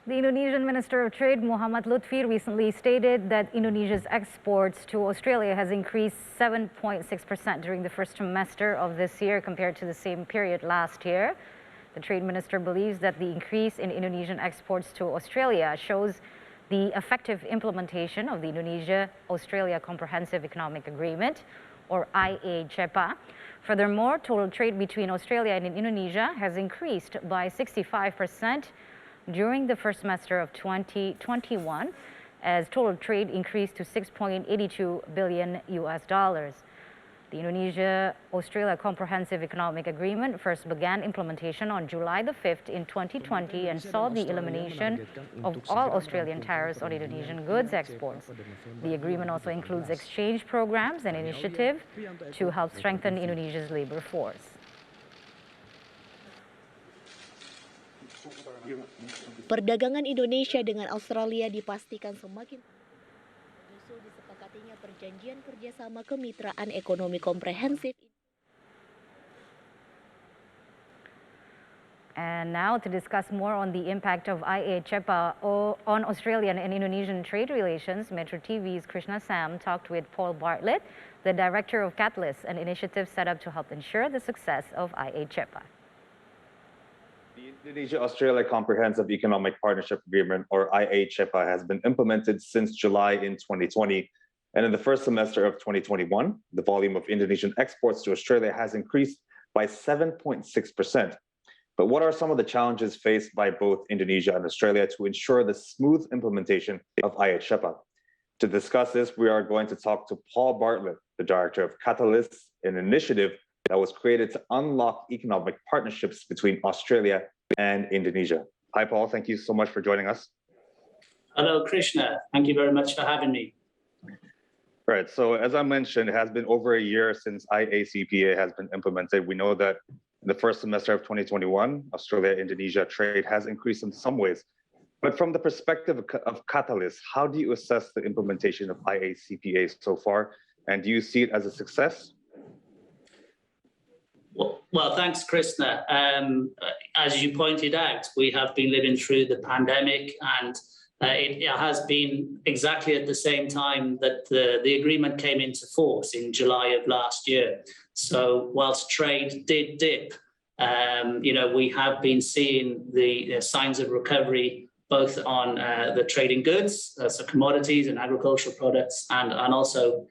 The Indonesian Minister of Trade, Muhammad Lutfi, recently stated that Indonesia's exports to Australia has increased 7.6% during the first semester of this year compared to the same period last year. The Trade Minister believes that the increase in Indonesian exports to Australia shows the effective implementation of the Indonesia-Australia Comprehensive Economic Agreement, or IACEPA. Furthermore, total trade between Australia and Indonesia has increased by 65% during the first semester of 2021, as total trade increased to $6.82 billion. The Indonesia-Australia Comprehensive Economic Agreement first began implementation on July the 5th in 2020 and saw the elimination of all Australian tariffs on Indonesian goods exports. The agreement also includes exchange programs and initiatives to help strengthen Indonesia's labor force. Perdagangan Indonesia dengan Australia dipastikan semakin menyusul disepakatinya perjanjian kerjasama kemitraan ekonomi komprehensif. And now to discuss more on the impact of IACEPA on Australian and Indonesian trade relations, Metro TV's Krishna talked with Paul Bartlet, the director of Katalis, an initiative set up to help ensure the success of IACEPA. The Indonesia-Australia Comprehensive Economic Partnership Agreement, or IACEPA, has been implemented since July in 2020. And in the first semester of 2021, the volume of Indonesian exports to Australia has increased by 7.6%. But what are some of the challenges faced by both Indonesia and Australia to ensure the smooth implementation of IACEPA? To discuss this, we are going to talk to Paul Bartlet, the director of Katalis, an initiative that was created to unlock economic partnerships between Australia and Indonesia. Hi, Paul. Thank you so much for joining us. Hello, Krishna. Thank you very much for having me. Right. So as I mentioned, it has been over a year since IACEPA has been implemented. We know that in the first semester of 2021, Australia-Indonesia trade has increased in some ways. But from the perspective of Katalis, how do you assess the implementation of IACEPA so far? And do you see it as a success? Well, thanks, Krishna. As you pointed out, we have been living through the pandemic, and it has been exactly at the same time that the agreement came into force in July of last year. So whilst trade did dip, we have been seeing the signs of recovery both on the trade in goods, so commodities and agricultural products, and also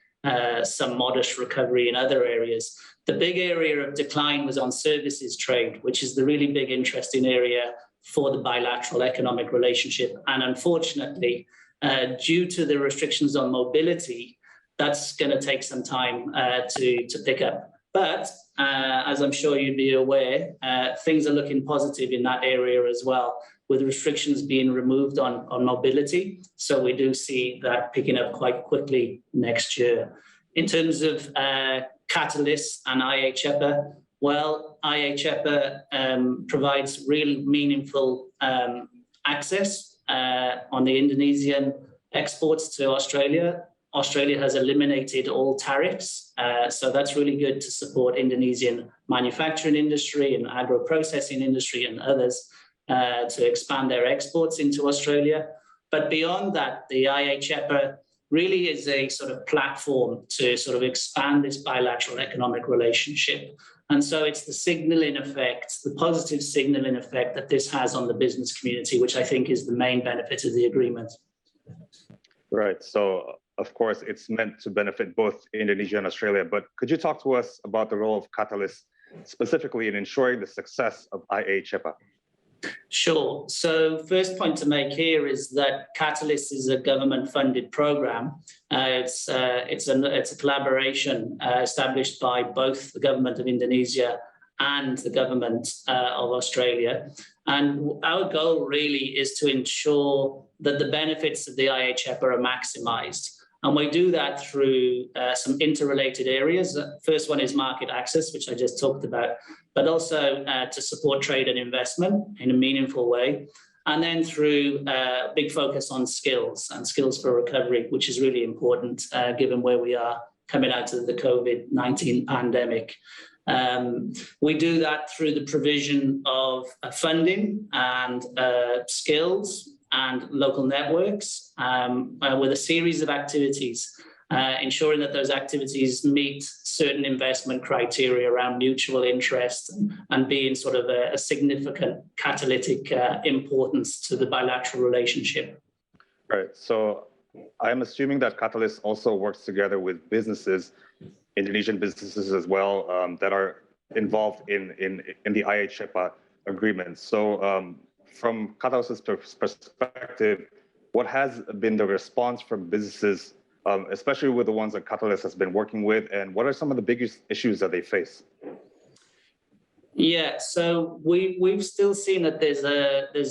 some modest recovery in other areas. The big area of decline was on services trade, which is the really big interesting area for the bilateral economic relationship. And unfortunately, due to the restrictions on mobility, that's going to take some time to pick up. But as I'm sure you'd be aware, things are looking positive in that area as well, with restrictions being removed on mobility. So we do see that picking up quite quickly next year. In terms of Katalis and IACEPA, well, IACEPA provides really meaningful access on the Indonesian exports to Australia. Australia has eliminated all tariffs, so that's really good to support Indonesian manufacturing industry and agro-processing industry and others to expand their exports into Australia. But beyond that, the IACEPA really is a sort of platform to sort of expand this bilateral economic relationship. And so it's the signaling effect, the positive signaling effect that this has on the business community, which I think is the main benefit of the agreement. Right. So, of course, it's meant to benefit both Indonesia and Australia. But could you talk to us about the role of Katalis specifically in ensuring the success of IACEPA? Sure. So first point to make here is that Katalis is a government-funded program. It's a collaboration established by both the government of Indonesia and the government of Australia. And our goal really is to ensure that the benefits of the IACEPA are maximised. And we do that through some interrelated areas. First one is market access, which I just talked about, but also to support trade and investment in a meaningful way. And then through a big focus on skills and skills for recovery, which is really important given where we are coming out of the COVID-19 pandemic. We do that through the provision of funding and skills, and local networks with a series of activities, ensuring that those activities meet certain investment criteria around mutual interest and being sort of a significant catalytic importance to the bilateral relationship. Right. So I'm assuming that Katalis also works together with businesses, Indonesian businesses as well, that are involved in the IACEPA agreement. So from Katalis's perspective, what has been the response from businesses, especially with the ones that Katalis has been working with, and what are some of the biggest issues that they face? Yeah, so we've still seen that there's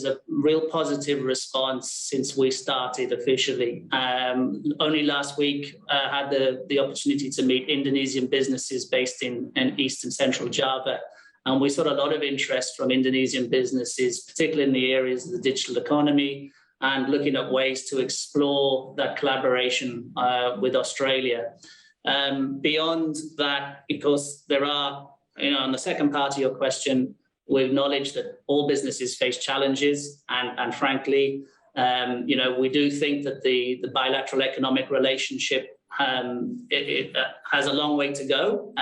a real positive response since we started officially. Only last week had the opportunity to meet Indonesian businesses based in East and Central Java. And we saw a lot of interest from Indonesian businesses, particularly in the areas of the digital economy and looking at ways to explore that collaboration with Australia. Beyond that, because there are, on the second part of your question, we acknowledge that all businesses face challenges, and frankly, we do think that the bilateral economic relationship it has a long way to go.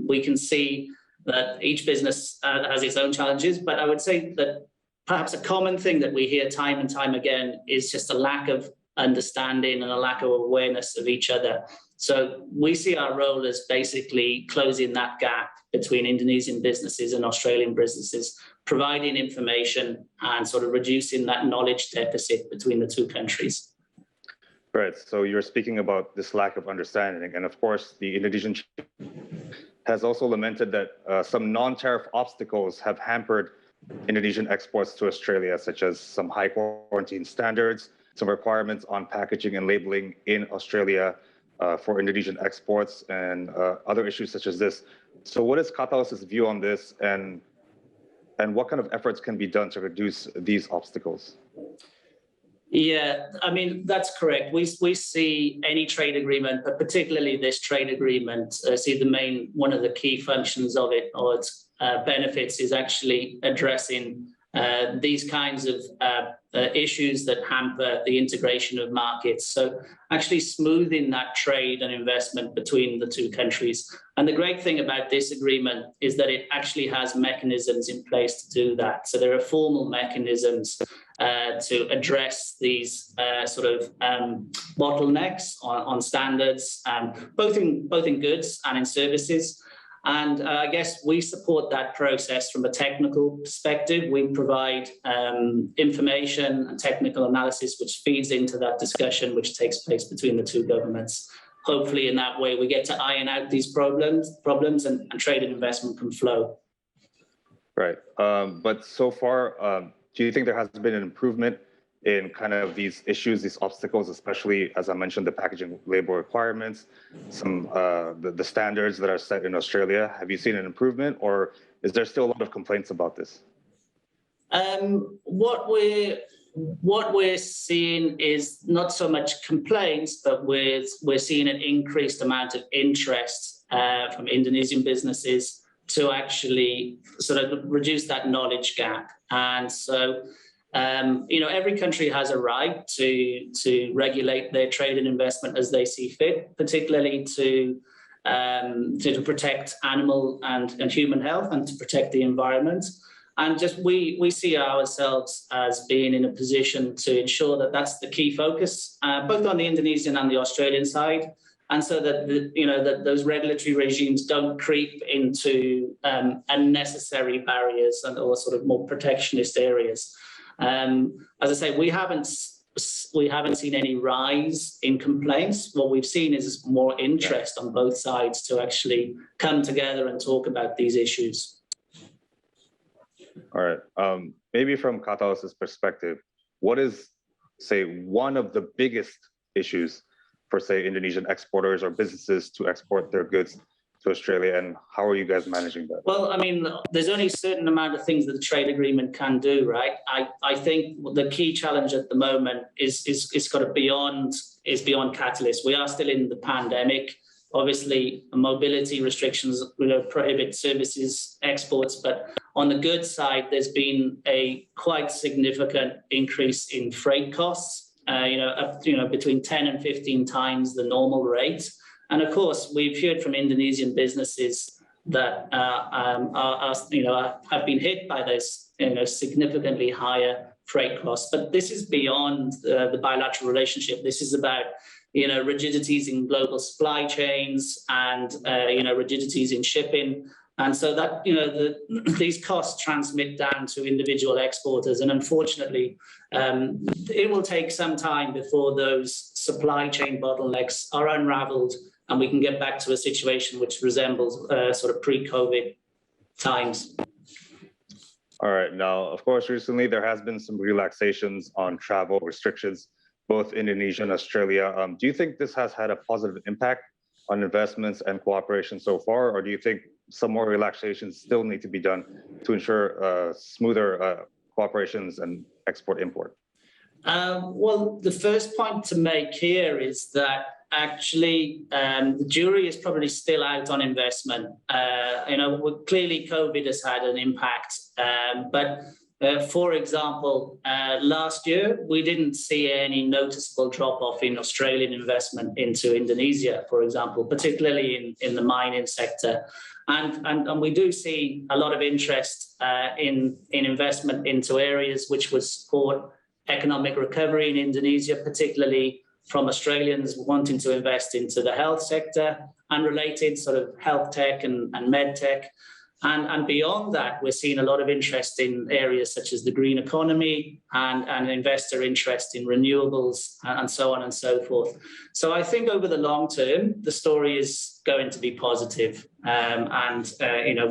We can see that each business has its own challenges, but I would say that perhaps a common thing that we hear time and time again is just a lack of understanding and a lack of awareness of each other. So we see our role as basically closing that gap between Indonesian businesses and Australian businesses, providing information and sort of reducing that knowledge deficit between the two countries. Right. So you're speaking about this lack of understanding. And of course, the Indonesian has also lamented that some non-tariff obstacles have hampered Indonesian exports to Australia, such as some high quarantine standards, some requirements on packaging and labeling in Australia for Indonesian exports, and other issues such as this. So what is Katalis's view on this, and what kind of efforts can be done to reduce these obstacles? Yeah, I mean, that's correct. We see any trade agreement, but particularly this trade agreement, see one of the key functions of it or its benefits is actually addressing these kinds of issues that hamper the integration of markets. So actually smoothing that trade and investment between the two countries. And the great thing about this agreement is that it actually has mechanisms in place to do that. So there are formal mechanisms to address these sort of bottlenecks on standards, both in goods and in services. And I guess we support that process from a technical perspective. We provide information and technical analysis which feeds into that discussion which takes place between the two governments. Hopefully in that way we get to iron out these problems and trade and investment can flow. Right. But so far, do you think there has been an improvement in kind of these issues, these obstacles, especially, as I mentioned, the packaging label requirements, some the standards that are set in Australia? Have you seen an improvement, or is there still a lot of complaints about this? What we're seeing is not so much complaints, but we're seeing an increased amount of interest from Indonesian businesses to actually sort of reduce that knowledge gap. And so, every country has a right to regulate their trade and investment as they see fit, particularly to protect animal and human health and to protect the environment. And just we see ourselves as being in a position to ensure that that's the key focus, both on the Indonesian and the Australian side. And so that that those regulatory regimes don't creep into unnecessary barriers or sort of more protectionist areas. As I say, we haven't seen any rise in complaints. What we've seen is more interest on both sides to actually come together and talk about these issues. All right. Maybe from Katalis's perspective, what is, say, one of the biggest issues for, say, Indonesian exporters or businesses to export their goods to Australia, and how are you guys managing that? Well, I mean, there's only a certain amount of things that the trade agreement can do, right? I think the key challenge at the moment is beyond Katalis. We are still in the pandemic. Obviously, mobility restrictions prohibit services exports, but on the goods side, there's been a quite significant increase in freight costs, between 10 and 15 times the normal rate. And of course, we've heard from Indonesian businesses that have been hit by those significantly higher freight costs. But this is beyond the bilateral relationship. This is about rigidities in global supply chains and rigidities in shipping. And so that these costs transmit down to individual exporters, and unfortunately, it will take some time before those supply chain bottlenecks are unravelled, and we can get back to a situation which resembles sort of pre-COVID times. All right. Now, of course, recently there has been some relaxations on travel restrictions, both Indonesia and Australia. Do you think this has had a positive impact on investments and cooperation so far, or do you think some more relaxations still need to be done to ensure smoother cooperations and export-import? Well, the first point to make here is that actually the jury is probably still out on investment. Clearly COVID has had an impact, but for example, last year, we didn't see any noticeable drop-off in Australian investment into Indonesia, for example, particularly in the mining sector. And we do see a lot of interest in investment into areas which would support economic recovery in Indonesia, particularly from Australians wanting to invest into the health sector and related sort of health tech and med tech. And beyond that, we're seeing a lot of interest in areas such as the green economy and investor interest in renewables and so on and so forth. So I think over the long term, the story is going to be positive.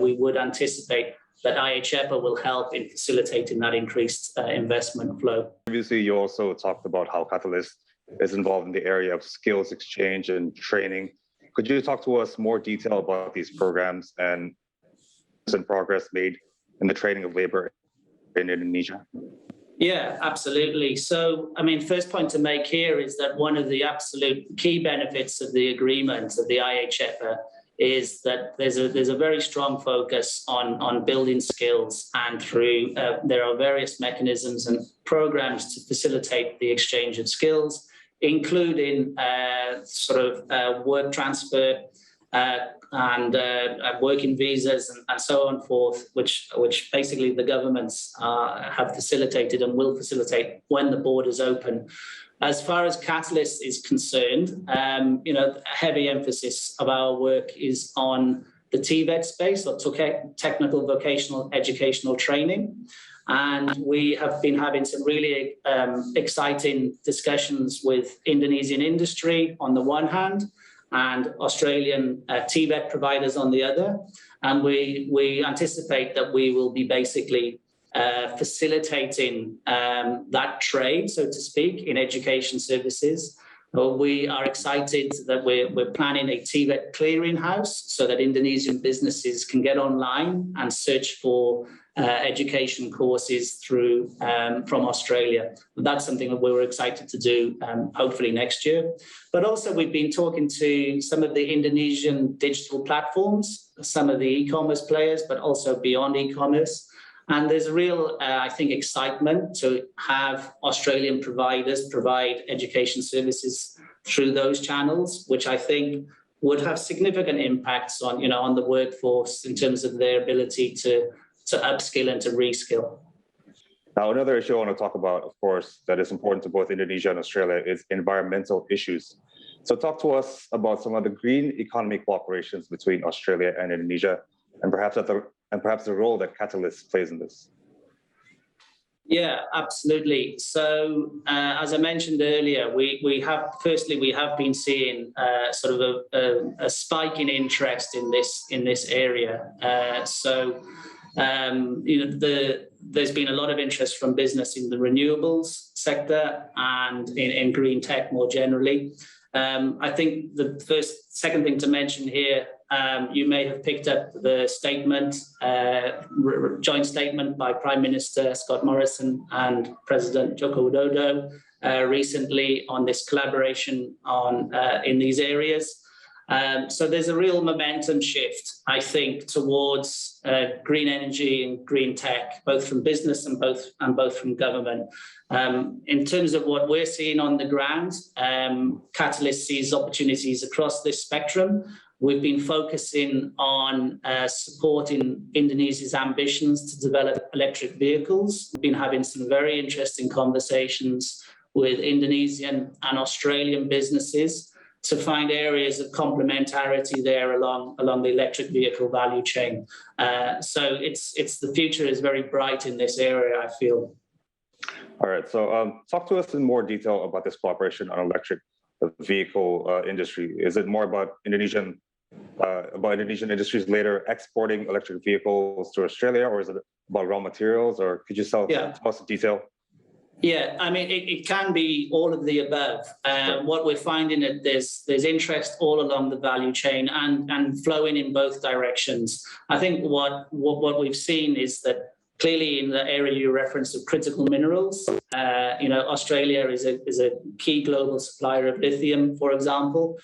We would anticipate that IACEPA will help in facilitating that increased investment flow. Previously, you also talked about how Katalis is involved in the area of skills exchange and training. Could you talk to us more detail about these programs and progress made in the training of labor in Indonesia? Yeah, absolutely. So, first point to make here is that one of the absolute key benefits of the agreement of the IACEPA is that there's a very strong focus on building skills, and through there are various mechanisms and programs to facilitate the exchange of skills, including work transfer and working visas and so on forth, which basically the governments have facilitated and will facilitate when the borders open. As far as Katalis is concerned, a heavy emphasis of our work is on the TVET space, or technical vocational educational training. And we have been having some really exciting discussions with Indonesian industry on the one hand, and Australian TVET providers on the other. And we anticipate that we will be basically facilitating that trade, so to speak, in education services. We are excited that we're planning a TVET clearinghouse so that Indonesian businesses can get online and search for education courses from Australia. That's something that we were excited to do, hopefully next year. But also we've been talking to some of the Indonesian digital platforms, some of the e-commerce players, but also beyond e-commerce. And there's a real, excitement to have Australian providers provide education services through those channels, which I think would have significant impacts on the workforce in terms of their ability to upskill and to reskill. Now, another issue I want to talk about, of course, that is important to both Indonesia and Australia is environmental issues. So talk to us about some of the green economy cooperations between Australia and Indonesia, and perhaps the role that Katalis plays in this. Yeah, absolutely. So as I mentioned earlier, we have been seeing sort of a spike in interest in this area. There's been a lot of interest from business in the renewables sector and in green tech more generally. I think the second thing to mention here, you may have picked up the joint statement by Prime Minister Scott Morrison and President Joko Widodo recently on this collaboration in these areas. So there's a real momentum shift, I think, towards green energy and green tech, both from business and both from government. In terms of what we're seeing on the ground, Katalis sees opportunities across this spectrum. We've been focusing on supporting Indonesia's ambitions to develop electric vehicles. We've been having some very interesting conversations with Indonesian and Australian businesses to find areas of complementarity there along the electric vehicle value chain. So the future is very bright in this area, I feel. All right, so talk to us in more detail about this cooperation on electric vehicle industry. Is it more about Indonesian industries later exporting electric vehicles to Australia, or is it about raw materials, or could you tell us the detail? Yeah, I mean, it can be all of the above. What we're finding is there's interest all along the value chain and flowing in both directions. I think what we've seen is that clearly in the area you referenced of critical minerals, Australia is a key global supplier of lithium, for example.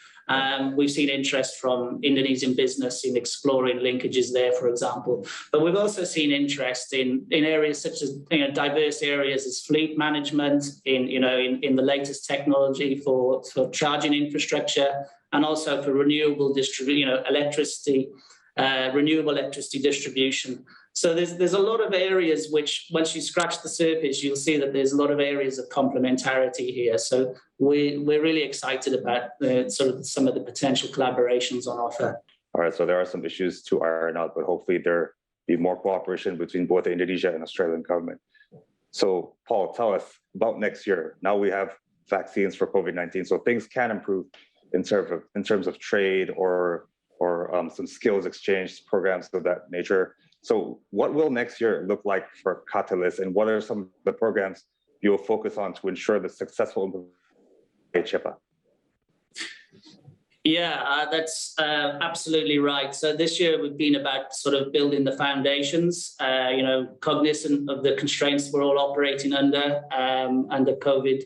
We've seen interest from Indonesian business in exploring linkages there, for example. But we've also seen interest in areas such as diverse areas as fleet management, in the latest technology for charging infrastructure, and also for renewable renewable electricity distribution. So there's a lot of areas which, once you scratch the surface, you'll see that there's a lot of areas of complementarity here. So we're really excited about some of the potential collaborations on offer. All right, so there are some issues to iron out, but hopefully there be more cooperation between both the Indonesia and Australian government. So Paul, tell us about next year. Now we have vaccines for COVID-19, so things can improve in terms of trade or some skills exchange programs of that nature. So what will next year look like for Katalis, and what are some of the programs you will focus on to ensure the successful implementation of IACEPA? Yeah, that's absolutely right. So this year we've been about sort of building the foundations, cognizant of the constraints we're all operating under COVID.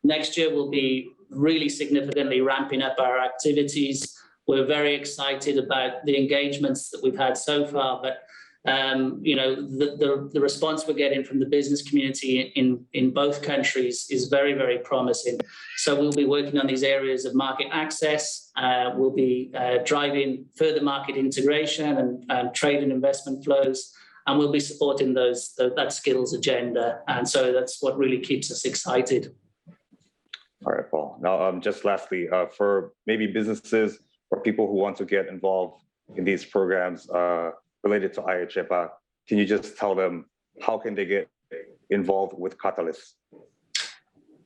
Next year we'll be really significantly ramping up our activities. We're very excited about the engagements that we've had so far, but the response we're getting from the business community in both countries is very, very promising. So we'll be working on these areas of market access. We'll be driving further market integration and trade and investment flows, and we'll be supporting that skills agenda. And so that's what really keeps us excited. All right, Paul. Now, just lastly, for maybe businesses or people who want to get involved in these programs related to IACEPA, can you just tell them how can they get involved with Katalis?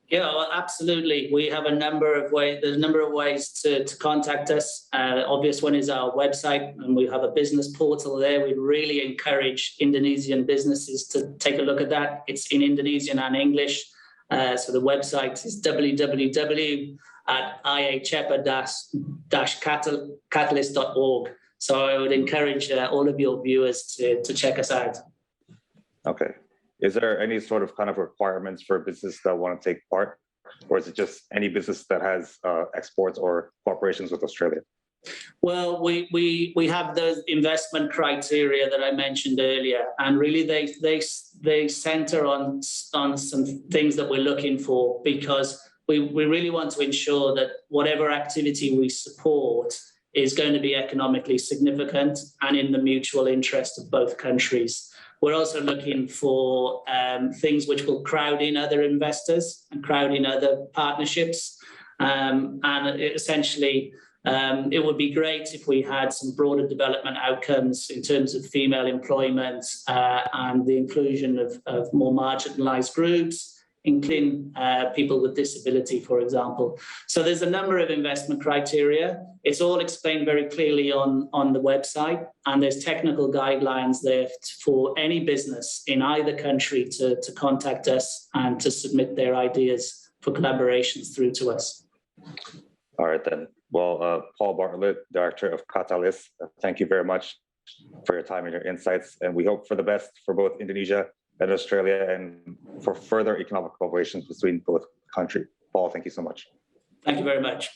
Yeah, well, absolutely. We have a number of ways. There's a number of ways to contact us. Obvious one is our website, and we have a business portal there. We really encourage Indonesian businesses to take a look at that. It's in Indonesian and English. So the website is www.iacepa-catalyst.org. So I would encourage all of your viewers to check us out. Okay. Is there any sort of kind of requirements for business that want to take part, or is it just any business that has exports or cooperations with Australia? Well, we have those investment criteria that I mentioned earlier, and really they center on some things that we're looking for, because we really want to ensure that whatever activity we support is going to be economically significant and in the mutual interest of both countries. We're also looking for things which will crowd in other investors and crowd in other partnerships. And essentially, it would be great if we had some broader development outcomes in terms of female employment and the inclusion of more marginalized groups, including people with disability, for example. So there's a number of investment criteria. It's all explained very clearly on the website, and there's technical guidelines there for any business in either country to contact us and to submit their ideas for collaborations through to us. All right, then. Well, Paul Bartlet, Director of Katalis, thank you very much for your time and your insights, and we hope for the best for both Indonesia and Australia, and for further economic cooperation between both countries. Paul, thank you so much. Thank you very much.